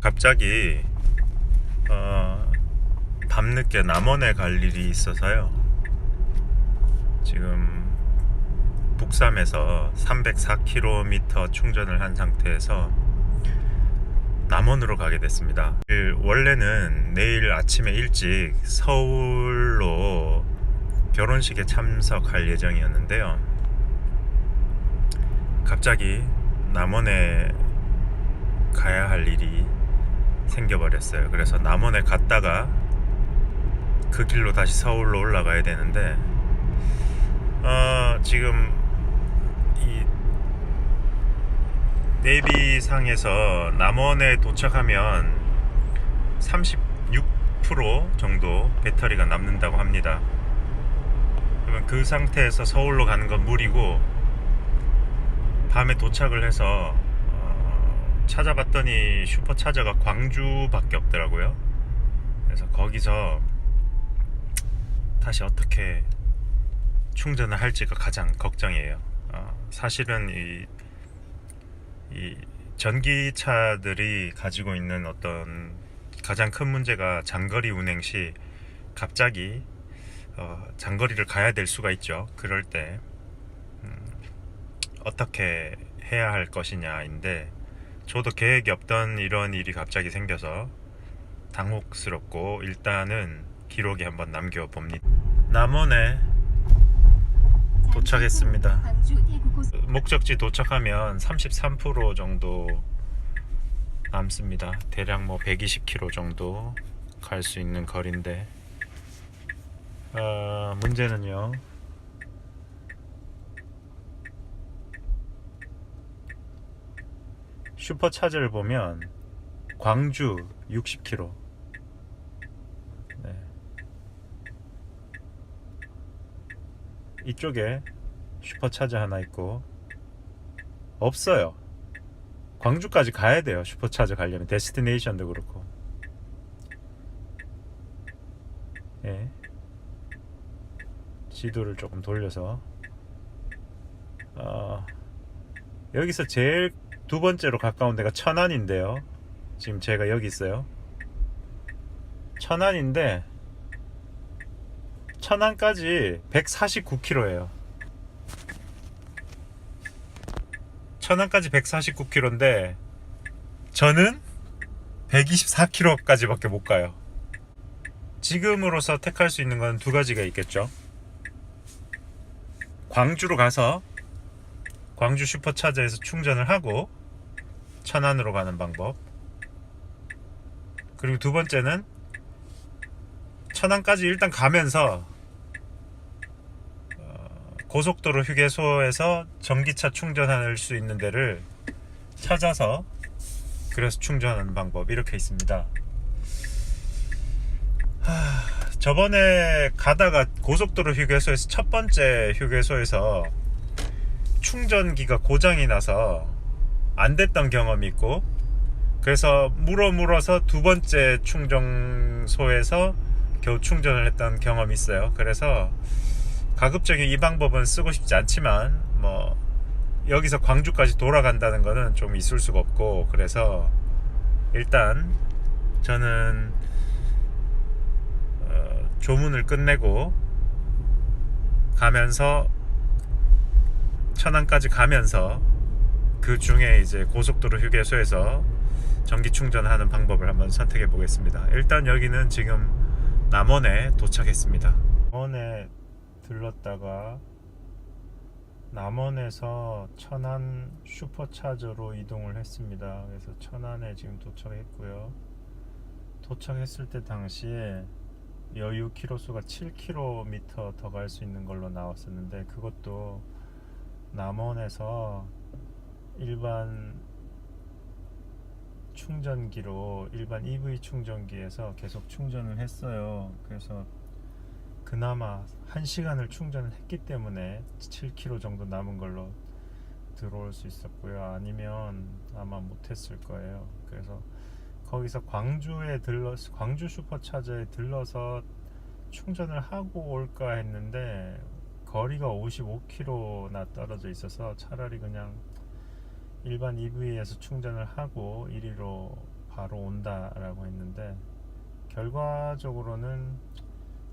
갑자기 밤늦게 남원에 갈 일이 있어서요. 지금 북삼에서 304km 충전을 한 상태에서 남원으로 가게 됐습니다. 원래는 내일 아침에 일찍 서울로 결혼식에 참석할 예정이었는데요. 갑자기 남원에 가야 할 일이 생겨버렸어요. 그래서 남원에 갔다가 그 길로 다시 서울로 올라가야 되는데 지금 이 내비상에서 남원에 도착하면 36% 정도 배터리가 남는다고 합니다. 그러면 그 상태에서 서울로 가는 건 무리고, 밤에 도착을 해서 찾아봤더니 슈퍼차저가 광주밖에 없더라고요. 그래서 거기서 다시 어떻게 충전을 할지가 가장 걱정이에요. 사실은 이 전기차들이 가지고 있는 어떤 가장 큰 문제가 장거리 운행 시 갑자기 장거리를 가야 될 수가 있죠. 그럴 때 어떻게 해야 할 것이냐인데, 저도 계획이 없던 이런 일이 갑자기 생겨서 당혹스럽고 일단은 기록에 한번 남겨봅니다. 남원에 도착했습니다. 목적지 도착하면 33% 정도 남습니다. 대략 뭐 120km 정도 갈 수 있는 거리인데, 문제는요, 슈퍼차저를 보면 광주 60km, 네. 이쪽에 슈퍼차저 하나 있고 없어요. 광주까지 가야 돼요. 슈퍼차저 가려면 데스티네이션도 그렇고. 예. 지도를 조금 돌려서 여기서 제일 두 번째로 가까운 데가 천안인데요. 지금 제가 여기 있어요. 천안인데 천안까지 149km예요. 천안까지 149km인데 저는 124km까지 밖에 못 가요. 지금으로서 택할 수 있는 건 두 가지가 있겠죠. 광주로 가서 광주 슈퍼차저에서 충전을 하고 천안으로 가는 방법, 그리고 두 번째는 천안까지 일단 가면서 고속도로 휴게소에서 전기차 충전할 수 있는 데를 찾아서 그래서 충전하는 방법, 이렇게 있습니다. 저번에 가다가 고속도로 휴게소에서 첫 번째 휴게소에서 충전기가 고장이 나서 안 됐던 경험이 있고, 그래서 물어서 두 번째 충전소에서 겨우 충전을 했던 경험이 있어요. 그래서 가급적인 이 방법은 쓰고 싶지 않지만, 뭐 여기서 광주까지 돌아간다는 거는 좀 있을 수가 없고, 그래서 일단 저는 조문을 끝내고 가면서 천안까지 가면서 그 중에 이제 고속도로 휴게소에서 전기 충전하는 방법을 한번 선택해 보겠습니다. 일단 여기는 지금 남원에 도착했습니다. 남원에 들렀다가 남원에서 천안 슈퍼차저로 이동을 했습니다. 그래서 천안에 지금 도착했고요. 도착했을 때 당시에 여유 키로수가 7km 더 갈 수 있는 걸로 나왔었는데, 그것도 남원에서 일반 충전기로, 일반 EV 충전기에서 계속 충전을 했어요. 그래서 그나마 1시간을 충전을 했기 때문에 7km 정도 남은 걸로 들어올 수 있었고요. 아니면 아마 못했을 거예요. 그래서 거기서 광주 슈퍼차저에 들러서 충전을 하고 올까 했는데 거리가 55km나 떨어져 있어서 차라리 그냥 일반 EV에서 충전을 하고 이리로 바로 온다라고 했는데, 결과적으로는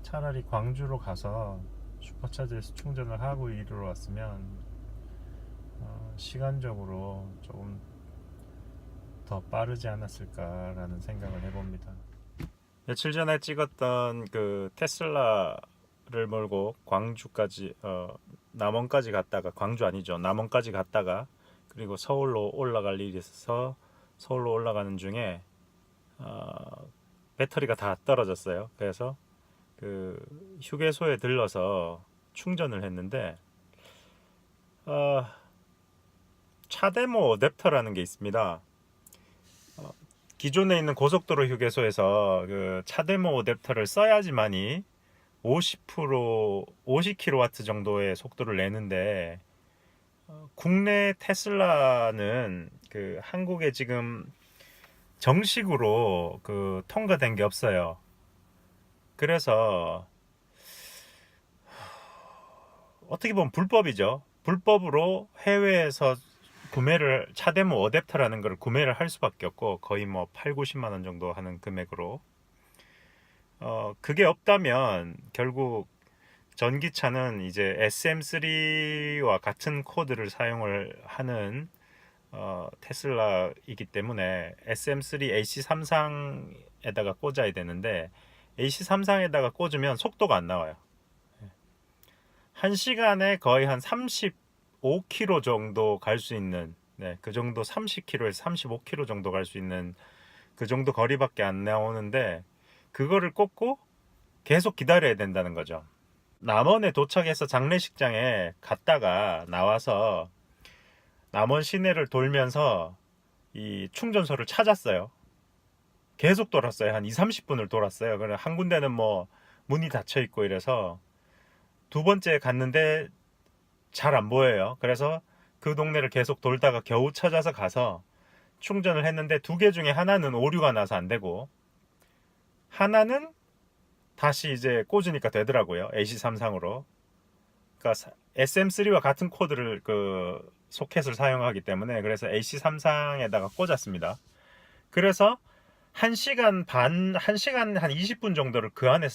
차라리 광주로 가서 슈퍼차저에서 충전을 하고 이리로 왔으면 시간적으로 조금 더 빠르지 않았을까라는 생각을 해봅니다. 며칠 전에 찍었던 그 테슬라를 몰고 광주까지 남원까지 갔다가, 광주 아니죠, 남원까지 갔다가 그리고 서울로 올라갈 일이 있어서 서울로 올라가는 중에 배터리가 다 떨어졌어요. 그래서 그 휴게소에 들러서 충전을 했는데 차데모 어댑터라는 게 있습니다. 기존에 있는 고속도로 휴게소에서 그 차데모 어댑터를 써야지만이 50kW 정도의 속도를 내는데, 국내 테슬라는 그 한국에 지금 정식으로 그 통과된 게 없어요. 그래서 어떻게 보면 불법이죠. 불법으로 해외에서 구매를, 차데모 어댑터라는 걸 구매를 할 수밖에 없고, 거의 뭐 8, 90만 원 정도 하는 금액으로 그게 없다면 결국 전기차는 이제 SM3와 같은 코드를 사용을 하는 테슬라이기 때문에 SM3 AC33에다가 꽂아야 되는데, AC33에다가 꽂으면 속도가 안 나와요. 1시간에 거의 한 35km 정도 갈 수 있는, 그 정도, 30km에서 35km 정도 갈 수 있는 그 정도 거리밖에 안 나오는데, 그거를 꽂고 계속 기다려야 된다는 거죠. 남원에 도착해서 장례식장에 갔다가 나와서 남원 시내를 돌면서 이 충전소를 찾았어요. 계속 돌았어요. 한 2, 30분을 돌았어요. 그래 한 군데는 뭐 문이 닫혀 있고 이래서 두 번째 갔는데 잘 안 보여요. 그래서 그 동네를 계속 돌다가 겨우 찾아서 가서 충전을 했는데, 두 개 중에 하나는 오류가 나서 안 되고, 하나는 다시 이제 꽂으니까 되더라고요. AC33으로. 그러니까 SM3와 같은 코드를 그 소켓을 사용하기 때문에, 그래서 AC33에다가 꽂았습니다. 그래서 1시간 반, 1시간 한 20분 정도를 그 안에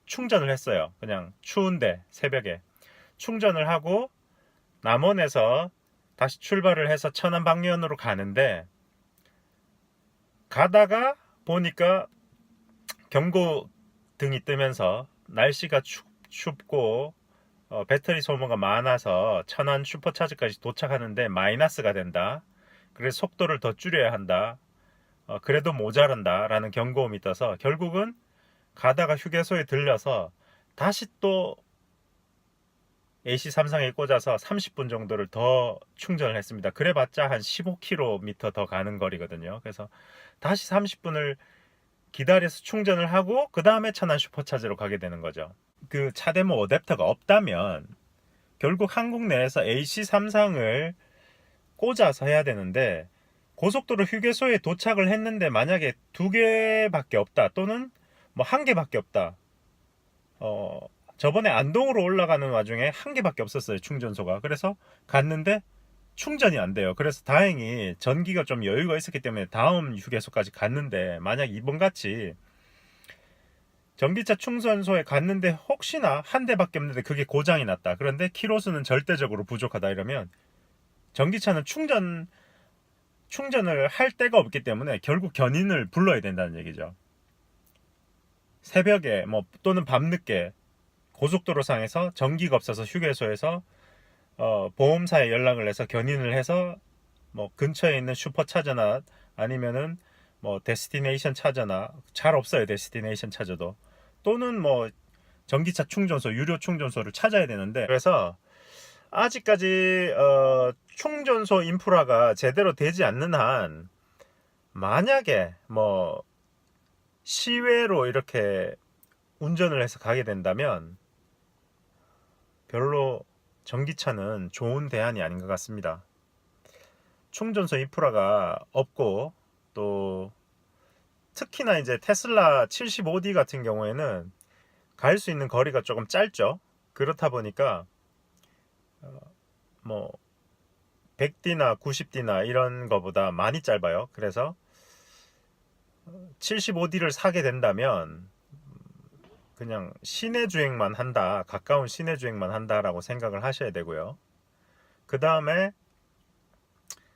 충전을 했어요. 그냥 추운데 새벽에 충전을 하고 남원에서 다시 출발을 해서 천안 방면으로 가는데, 가다가 보니까 경고등이 뜨면서 날씨가 춥고 배터리 소모가 많아서 천안 슈퍼차저까지 도착하는데 마이너스가 된다. 그래서 속도를 더 줄여야 한다. 그래도 모자란다 라는 경고음이 떠서 결국은 가다가 휴게소에 들려서 다시 또 AC33에 꽂아서 30분 정도를 더 충전을 했습니다. 그래봤자 한 15km 더 가는 거리거든요. 그래서 다시 30분을 기다려서 충전을 하고 그 다음에 천안 슈퍼차저로 가게 되는 거죠. 그 차데모 어댑터가 없다면 결국 한국 내에서 AC33을 꽂아서 해야 되는데, 고속도로 휴게소에 도착을 했는데 만약에 2개밖에 없다, 또는 뭐 1개밖에 없다. 저번에 안동으로 올라가는 와중에 1개밖에 없었어요, 충전소가. 그래서 갔는데 충전이 안 돼요. 그래서 다행히 전기가 좀 여유가 있었기 때문에 다음 휴게소까지 갔는데, 만약 이번같이 전기차 충전소에 갔는데 혹시나 1대밖에 없는데 그게 고장이 났다, 그런데 키로수는 절대적으로 부족하다, 이러면 전기차는 충전을 할 데가 없기 때문에 결국 견인을 불러야 된다는 얘기죠. 새벽에 뭐 또는 밤늦게 고속도로상에서 전기가 없어서 휴게소에서 보험사에 연락을 해서 견인을 해서 뭐 근처에 있는 슈퍼차저나 아니면은 뭐 데스티네이션 차저나, 잘 없어요 데스티네이션 차저도, 또는 뭐 전기차 충전소, 유료 충전소를 찾아야 되는데, 그래서 아직까지 충전소 인프라가 제대로 되지 않는 한, 만약에 뭐 시외로 이렇게 운전을 해서 가게 된다면 별로 전기차는 좋은 대안이 아닌 것 같습니다. 충전소 인프라가 없고, 또 특히나 이제 테슬라 75D 같은 경우에는 갈 수 있는 거리가 조금 짧죠. 그렇다 보니까 뭐 100D나 90D나 이런 거보다 많이 짧아요. 그래서 75D를 사게 된다면 그냥 시내 주행만 한다, 가까운 시내 주행만 한다라고 생각을 하셔야 되고요. 그 다음에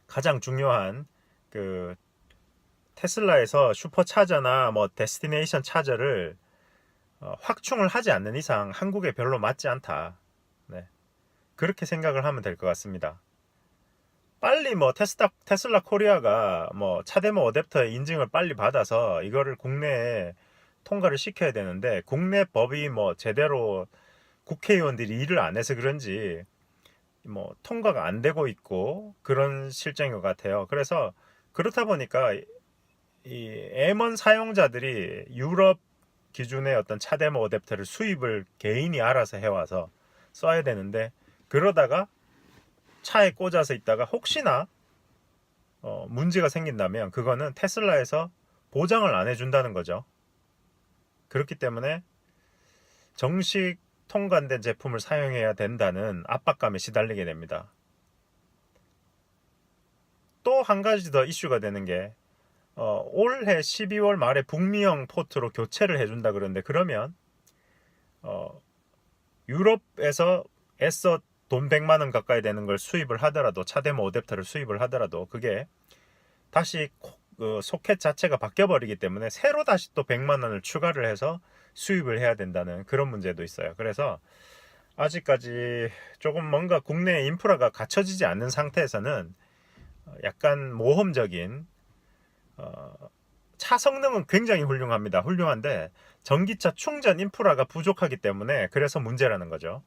가장 중요한 그 테슬라에서 슈퍼차저나 뭐 데스티네이션 차저를 확충을 하지 않는 이상 한국에 별로 맞지 않다. 네. 그렇게 생각을 하면 될 것 같습니다. 빨리 뭐 테슬라 코리아가 뭐 차데모 어댑터의 인증을 빨리 받아서 이거를 국내에 통과를 시켜야 되는데 국내 법이 뭐 제대로 국회의원들이 일을 안 해서 그런지 뭐 통과가 안 되고 있고 그런 실정인 것 같아요. 그래서 그렇다 보니까 이 M1 사용자들이 유럽 기준의 어떤 차데모 어댑터를 수입을 개인이 알아서 해와서 써야 되는데 그러다가 차에 꽂아서 있다가 혹시나 문제가 생긴다면 그거는 테슬라에서 보장을 안 해준다는 거죠. 그렇기 때문에 정식 통관된 제품을 사용해야 된다는 압박감에 시달리게 됩니다. 또 한 가지 더 이슈가 되는 게 올해 12월 말에 북미형 포트로 교체를 해준다 그러는데 그러면 유럽에서 애써 돈 100만 원 가까이 되는 걸 수입을 하더라도 차데모 어댑터를 수입을 하더라도 그게 다시 소켓 자체가 바뀌어 버리기 때문에 새로 다시 또 100만 원을 추가를 해서 수입을 해야 된다는 그런 문제도 있어요. 그래서 아직까지 조금 뭔가 국내 인프라가 갖춰지지 않는 상태에서는 약간 모험적인 차 성능은 굉장히 훌륭합니다. 훌륭한데 전기차 충전 인프라가 부족하기 때문에 그래서 문제라는 거죠.